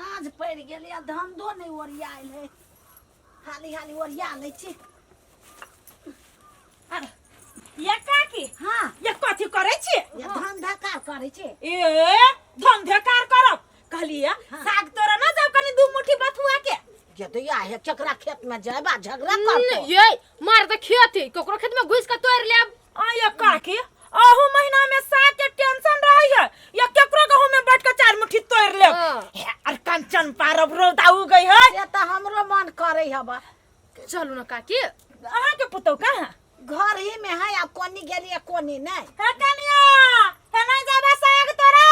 साँझ पड़ गेलै धंधो नहीं ओरियाल है हाली हाली ओरिया लै छी। ये काकी हाँ ये कथी करे छी? ये धंधा का करे छी? ए धंधे कार करब कहलिए साग तोरा ना जाओ कनी दू मुट्ठी बथुआ के ये तो या है चकरा खेत में जाबा झगड़ा करतो ये मार दे खेत ही कोकरो खेत में घुस के तोड़ लेब। आया काकी अहू महीना में साग के टेंशन रही है या केकरो गहूं में बैठ के चार मुट्ठी तोड़ लेब। और कंचन पारब रौदा उ गई है ये तो हमरो मन करे हबा। चलू ना काकी अहाँ के पुतौ कहां? घर ही में है अब कोनी गेलिए कोनी नहीं हे कनिया हे नहीं जाबे साग तोरे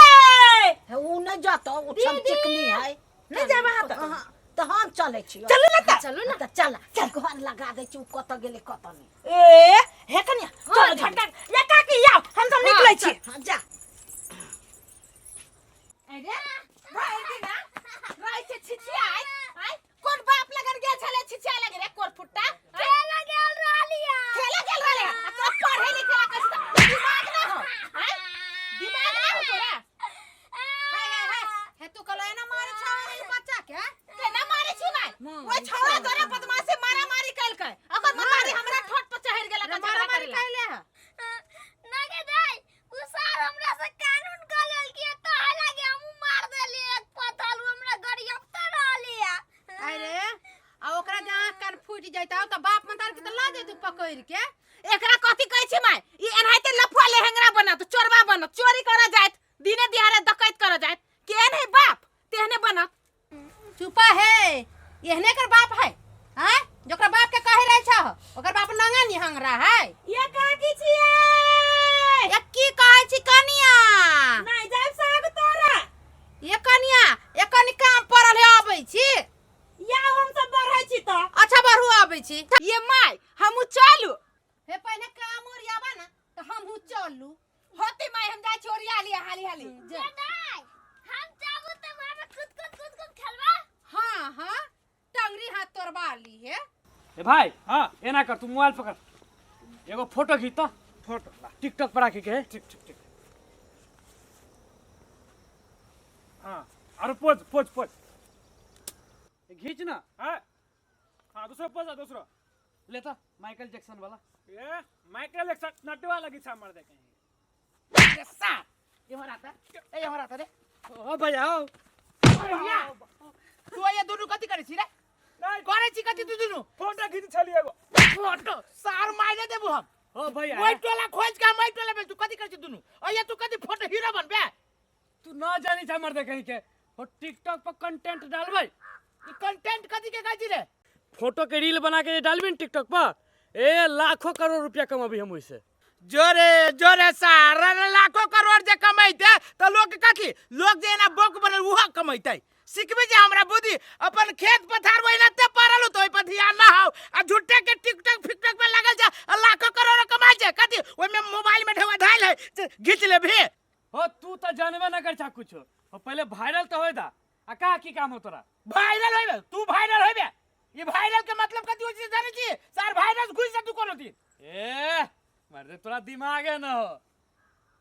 उ नहीं जातो उ सब चिकनी है नहीं जाबे हाथ तो हम चले छी। चलू ना चलू ना तो चला चल घर लगा दे छी कत गेले कत नहीं। ए हे कनिया चलो झटका ये काकी आओ हम सब निकलै छी। हां जा अरे भाई दिना राई के छिछिया आई कोन बाप लगन गेल छले छिछिया लगे रे कोन फुट्टा खेला गेल रहलिया खेला गेल रहले आ तो पढ़े लिखे कैसे दिमाग ना हो हैं दिमाग ना हो तोरा हाय हे तू कलो ना मारे छावा बच्चा के ना मारे छु भाई ओए छावा तोरा बदमाशी मारा मारी कैल के अगर मतारी हमरा ठोट पर चढ़ गेला का मारा मारी कैले है ना के जाय उ सार हमरा से कानून गलल के तो लगे हम मार देली एक पथल हमरा गड़िया त रहलिया। अरे आ ओकरा जहां कान फूट जाइता त बाप मतार के त ला दे तू पकड़ के। एकरा कथि कहै छी माय ई एनाहिते लफुआ लेहंगरा बनत चोरबा बनत चोरी करा जात दिने दिहाड़े डकैत करा जात केन है बाप तेहने बनत। चुपा है एहने कर बाप है हैं जोकरा बाप के कहे रह छ ओकर बाप नंगा निहंगरा है। ये काकी छिए ये की कहै छी कनिया नहीं जाय साग तोरा ये कनिया ये कनी काम परल है आबै छी या हम सब बढ़ै छी त अच्छा बरहु आबै छी। ये माय हमू चलू हे पहले काम और आबा ना त हमहु चलू होती माय हम जाय छोरिया लिया हाली हाली दाई हम जाबू त मारे कूद खेलबा। हां हां टंगरी हाथ तोड़वा ली है। ए भाई हाँ एना कर तू मोबाइल पकड़ एगो फोटो खींच तो फोटो टिकटॉक पर आके के ठीक ठीक ठीक हाँ और पोज पोज पोज खींच ना हाँ हाँ दूसरा पोज दूसरा लेता माइकल जैक्सन वाला ये माइकल जैक्सन नटवा लगी छा मार दे कहीं सा ये हराता ए हराता रे ओ भैया ओ तू ये दोनों कथि करे छी रे नहीं करे छी कथि तू दोनों फोटो खींच छली एगो फोटो सार माइले देबो हम ओ भैया ओइ टोला खोज के माइ टोला में तू कथि करे छी दोनों और ये तू कथि फोटो हीरो बनबे तू ना जानी छा मार दे कहीं के और टिकटॉक पर कंटेंट डालबै ई कंटेंट कथि के कहै छी रे फोटो के रील बना के डालबी टिकटॉक पर ए लाखों करोड़ रुपया कमाबी हम ओइसे। जोरे जोरे सारा लाखों करोड़ जे कमाइते त लोग कथि लोग जे ना बोक बनल उहा कमाइते सिखबे जे हमरा बुद्धि अपन खेत पथार वहिनाते पारल तो ओइ पर ध्यान ना हो आ झूठे के टिकटॉक फिकटॉक में लगल जा लाखों करोड़ कमाइ जे कथि ओइ में मोबाइल में ढवा धाइल है घिच ले भी हो तू तो जानबे ना कर छा कुछ हो पहले वायरल तो होय दा आ का की काम हो तोरा वायरल होइबे तू वायरल होइबे ये वायरल के मतलब कथि होय छै जाने छी सर वायरल घुस जा तू कोनो दिन ए मर्दे तोरा दिमाग है ना हो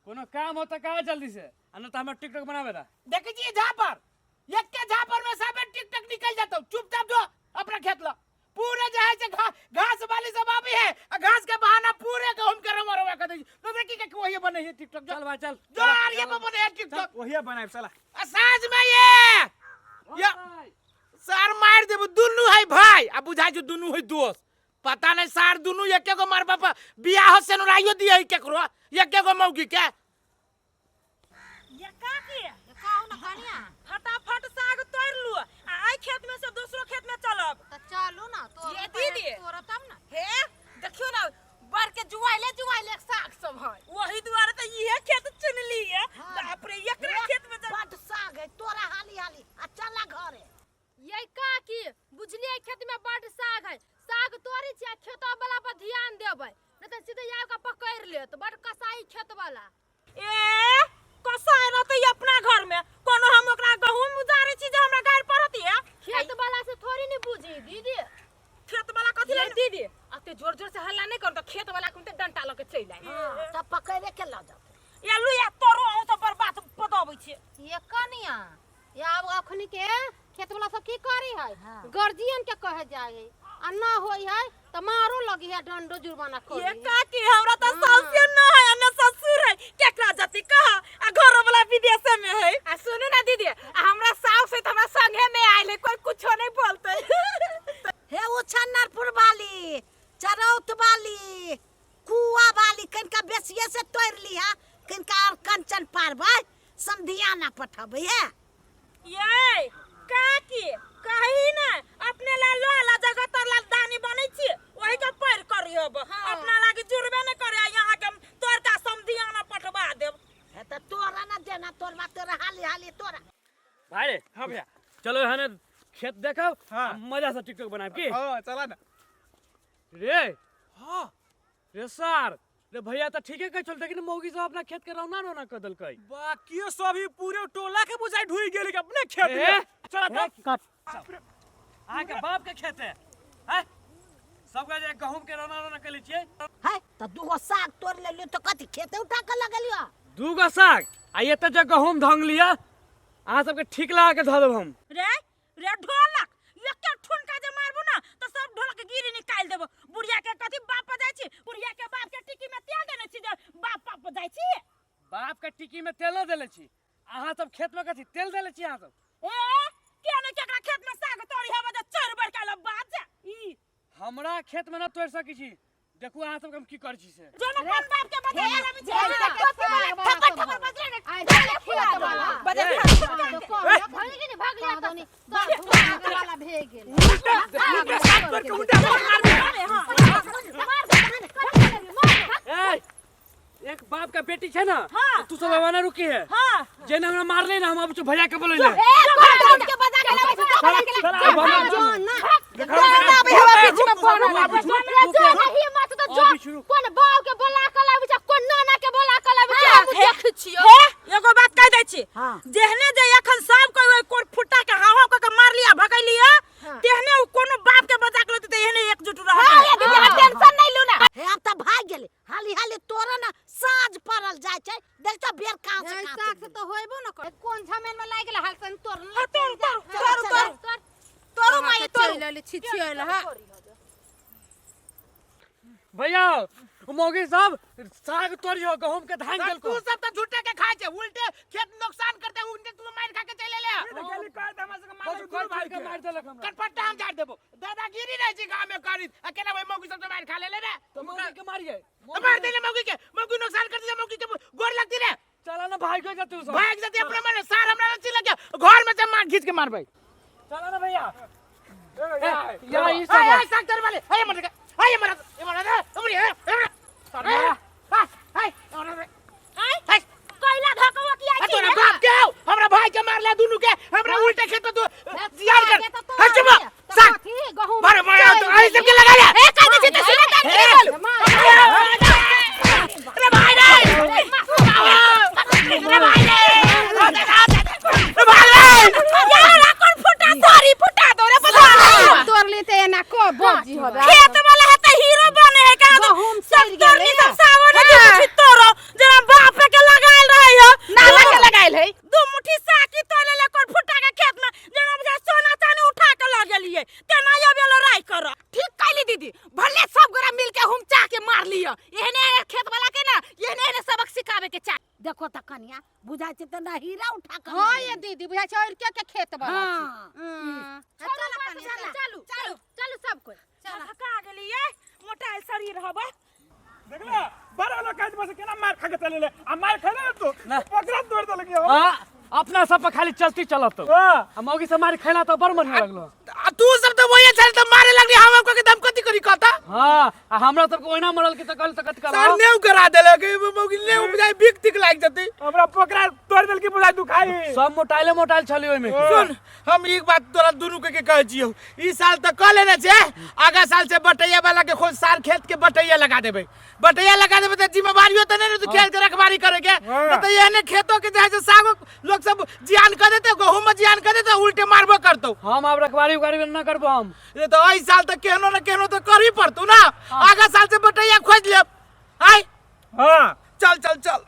कोनो काम हो त कहा जल्दी से आ न त हम टिकटॉक बनावे दा देखे छी झापर एक के झापर में सब टिकटॉक निकल जाता चुपचाप दो अपना खेत लो पूरे जहां से घास वाली सब आबी है और घास के बहाना पूरे गहूं के रमरवा कर दी तो देखी के वही बने है टिकटॉक चल भाई चल जो यार ये बने है टिकटॉक वही बनाए चला साज में ये सर मार देबो दुनु है भाई अब बुझाई जो दुनु है दोस्त पता नहीं सार दुनु एके गो मार बापा बियाह से नराइयो दिए केकरो एके गो मौगी के ये काकी कहू ना कनिया फटाफट साग तोड़ लू आई खेत में से दूसरो खेत में चलब त चलू ना तो ये दीदी तोरा तब ना हे देखियो ना बर के जुआइले साग सब है वही दुआरे त इहे खेत चुन लिए बाप रे एकरे खेत में बड साग है तोरा हाली हाली आ चला घरे। ये काकी बुझलिए खेत में बड़ साग है साग तोड़ी छी खेतवा वाला पर ध्यान देबै न त सीधे आके पकड़ लेत बड़ कसाई खेत वाला। ए कसाई रहते अपना घर में कोनो हम ओकरा गहूम उजारे छी जे हमरा गाड़ पड़ती है खेत वाला से थोड़ी नहीं बुझी दीदी खेत वाला कथि ले दीदी अते जोर जोर से हल्ला नहीं कर तो खेत वाला कुनते डंटा लके चल आई हां तब पकड़े के ल जा ये लुया तोरो तो पर बात पदबै छी ये कनिया ये अब अखनी के खेत वाला सब की करी है हाँ। गार्जियन के कहे जाए आ ना होई है त मारो लगी है डंडो जुर्माना कर ये काकी हमरा त सासुर न है न ससुर है केकरा जति कहा आ घर वाला विदेश में है आ सुनु ना दीदी हमरा सास से हमरा संगे में आइले कोई कुछो नहीं बोलते हे वो छन्नरपुर वाली चरौत वाली कुआ वाली कनका बेसिए से तोड़ लिया कनका और कंचन पारबे समधिया ना पठबे है ये काकी कही ना अपने ला लोला जगह तर ला दानी बनै छी ओही के पैर करियो अपना लागी जुड़बे न करे यहां के तोर का समधिया ना पठबा देब है त तोरा ना देना तोर बात तोरा हाली हाली तोरा भाई रे हाँ भैया चलो यहाँ ने खेत देखो हाँ। मजा से टिकटॉक बनाए की हाँ चला ना रे हाँ रे सर रे भैया तो ठीक है कह चलते कि मौगी सब अपना खेत के रौना रोना कदल कई बाकी सभी पूरे टोला के बुझाई ढुई गेल के अपने खेत में चला कट आके बाप के खेत है हैं सब का जे गहूम के रौना रोना कले छिए है त दुगो साग तोड़ ले लियो त कथि खेते उठा के लगलियो दूगो साग आ ये तो जग गहूम धंग लिया अहाँ सबके ठीक लगा के धऽ देब हम रे रे ढोलक एके ठुनका जे मारबू ना त सब ढोलक गिरी निकाल देबो बुढ़िया के कथि बाप पर जाय छी बुढ़िया के बाप के टिकी में त्याग देने छी जे बाप पाप पर जाय छी बाप के टिकी में तेल देले छी अहाँ सब खेत में कथि तेल देले छी अहाँ सब ए केने केकरा खेत में साग तोड़ी हेबे त चोर बर का बात जा ई हमरा खेत में न तोड़ सकी छी देखू अहाँ सब हम की कर छी से जोन कोन बाप के बजा आबे छी थप्पड़ थप्पड़ बजले आई खेत वाला बजा भाग गेली भाग लिया तो आगे वाला भेग गेल ए एक बाप का बेटी है ना हाँ। तू सब आवाना रुकी है हां जेने हमरा मार ले ना हम अब भैया के बोले ले के बजा जो ना अबे हवा बीच में पड़ जो नहीं मत तो जो कोन बाव के बोला कला बिचा कोन नाना के बोला कला बिचा हम देख छियो हे एगो बात कह दै छी हां जेहने जे एखन सब कोई कोन फुट्टा के हावा के मार लिया भगाई लिया तेहने कोनो बाप के बजा के त एहने एकजुट रह हां ये दीदी टेंशन नहीं लू ना हे अब त भाग गेले हाली हाली तोरा ना साँझ पड़ल जाय छै देख त बेर कहां से साग से तो होइबो न कर कोन झमेल में लाग गेल हाल सन तोरो माई तोरो चल ले छिछियल हां भैया मौगी साहब साग तोड़ियो गहूम के धान गेल तू सब तो झूठे के खाए छे उल्टे खेत नुकसान करते उल्टे तू मार खा के चले ले गेली काय तमाशा के मार कोई भाई के मार देलक हम कटपट्टा हम झाड़ देबो दादागिरी रह छी गांव में करी अकेला भाई मौगी सब तो मार खा ले रे तो मौगी के मारिए मार देले मौगी के मौगी नुकसान कर दे मौगी के गोर लगती रे चला ना भाई को जाते सब भाग जाते अपने मन सार हमरा अच्छी लगे घर में से मार खींच के मार भाई चला ना भैया या ई सब साग तर वाले हाय मर हाय मर हमरी है हाय हाय कोइला धकवा की आई तोरा बाप के हमरा भाई के मार ले दुनु के हमरा उल्टे खेत तो जियार कर हट चुप साग गहूम मारे मारे तो आई सब के लगा ले ए काजी जी सीधा काट के बोल अरे भाई रे अरे भाई रे यार कौन फुटा सॉरी फुटा दो रे बता तोड़ लेते ना को बजी होबे खेत वाला है त हीरो बने है का गहूम सब सड़ तोर गेले सब सावन के तोरो जेना बाप के लगाइल रहै हो नाला के लगाइल है दू मुट्ठी साकी तोले ले कोन फुटा के खेत में जेना मुझे सोना चांदी उठा के ल गेलिए तेना यो बेलो राय कर ठीक कहली दीदी भले सब गोरा मिल के हम चाह के मार लियो एहने खेत वाला के ना एहने सबक सिखावे के चाह देखो त कनिया बुझाय छै त ना हीरा उठा के हां ये दीदी बुझाय छै और के खेत वाला चलू चलू चलू सब कोई चल हका गेलिए मोटाइल शरीर हबे देखला बड़ा लोग काज बस केना मार खा के चले ले आ मार खा ले तू पकड़ा तोड़ दे लगी हो अपना सब पे खाली चलती चलत तो आ मौगी से मार खैला तो बड़ बढ़िया लगलो तू सब तो वही चल तो मारे लगली हम हमको के दम कथि करी कहता हां आ हमरा सब को ओइना मरल के त कल तक कला सर नेउ करा देले के मौगी ने बुझाई बिक तिक लाग जती हमरा पकड़ा तोड़ देल की बुझाई तू खाई सब मोटाइल छली ओइ में सुन हम एक बात तोरा दुनु के कह जियो ई साल त क लेने छे आगा साल से बटैया वाला के खोज सार खेत के बटैया लगा देबे त जिम्मेवारियो त नहीं तू खेत के रखवारी करे के त एने खेतों के जैसे सागो लोग सब जियान कर देते गहूं में जियान कर देते उल्टे मारबो करतो हम अब रखवारी न करबो हम ये तो ई साल त केनो न केनो तो कर ही पड़तू ना आगा साल से बटैया खोज ले हाय हां चल चल चल